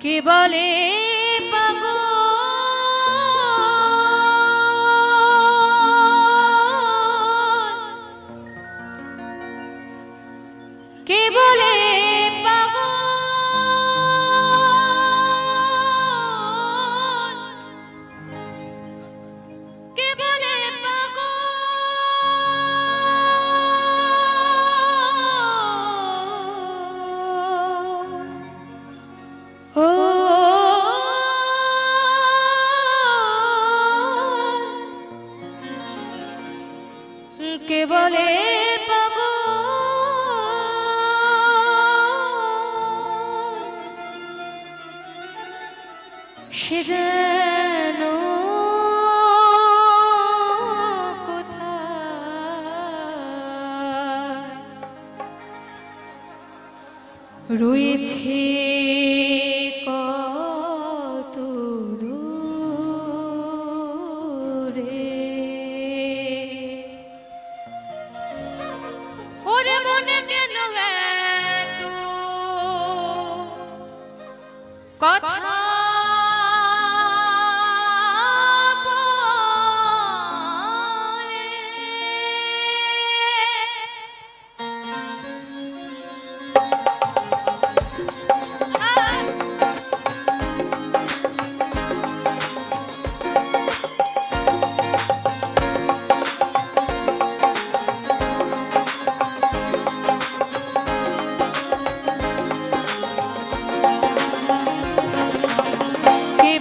কে বলে পাগল কে বলে পাগল কে বলে পাগল ও কে বলে পাগল সে যেন কোথায় রয়েছে কত দূরে ওরে মনে কেন এত কথা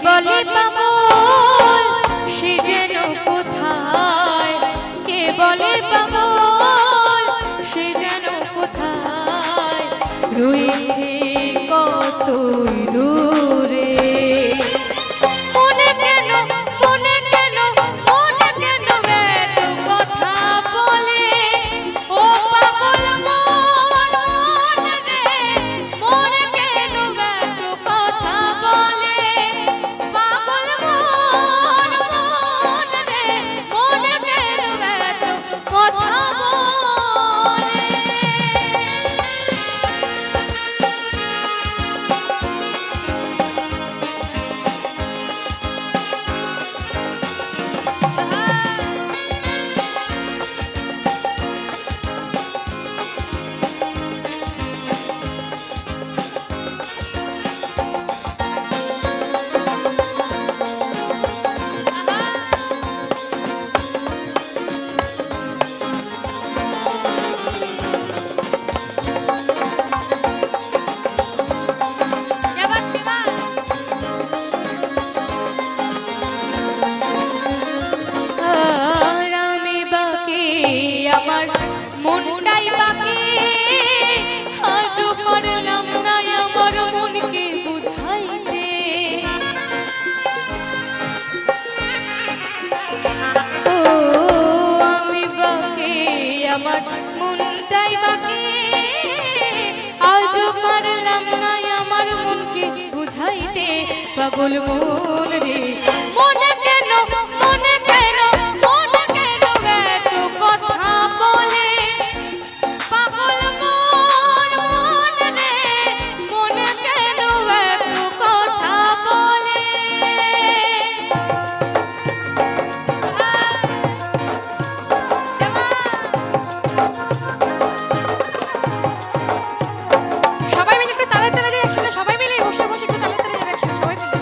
বলে পাগল সে যেন কোথায় কে বলে পাগল সে যেন কোথায় রয়েছে কতই দূরে মনে কেন মনে কেন মনে কেন এত কথা বলে ও পাগল মন মন রে মনে কেন এত কথা বলে আমার মনটাই বাকি আজও পারলাম না আমার মনকে বুঝাইতে ও আমি বাকি আমার মনটাই বাকি আজও পারলাম না আমার মনকে বুঝাইতে পাগল মন রে মনে কেন মনে কেন মনে কেন এত কথা বলে পাগল মন মন রে মনে কেন এত কথা বলে সবাই মিলে একটু তালে তালে যাই একসাথে সবাই মিলে বসে বসে একটু তালে তালে যাই একসাথে সবাই মিলে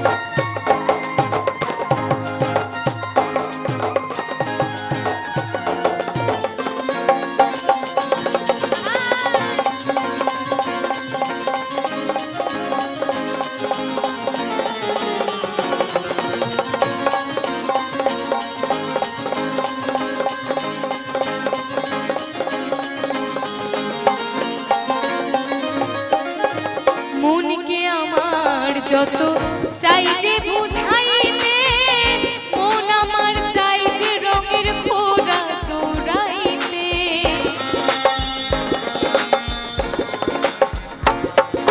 মনকে আমার যত চাই যে বুঝাইতে মন আমার চাই যে রঙের খোরা তোরাইতে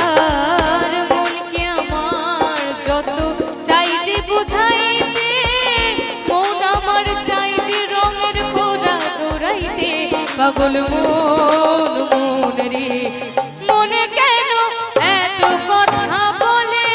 আর মনকে আমার যত চাই যে বুঝাইতে মন আমার চাই যে রঙের খোরা তোরাইতে পাগল মন মন রে মনে কেন এত কথা বলে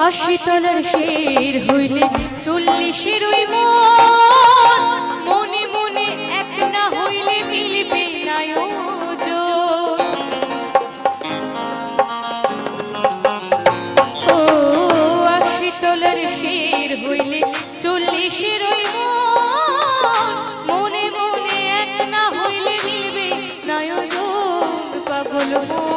আশি তলার শের হইলে 40-এর ওই মনে মনে এক না হইলে মিলবে না ওজন। ও 80 তলার শের হইলে 40-এর ওই মনে মনে এক না হইলে মিলবে না ওজন। পাগল মন